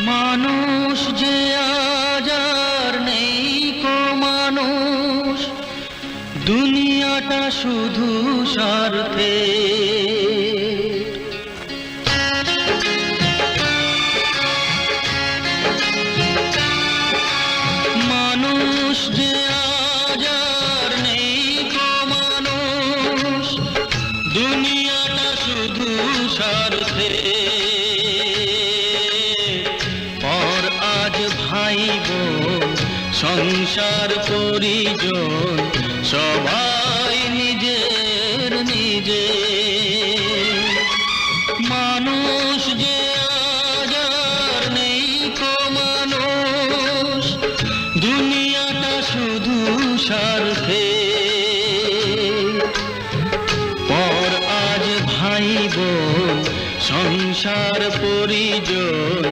মানুষ যে আজ আর নেই কো মানুষ, দুনিয়াটা শুধু স্বার্থে। মানুষ যে আজ আর নেই কো মানুষ, দুনিয়াটা শুধু স্বার্থে। পর আজ ভাই বোন সংসার পরিজন সবাই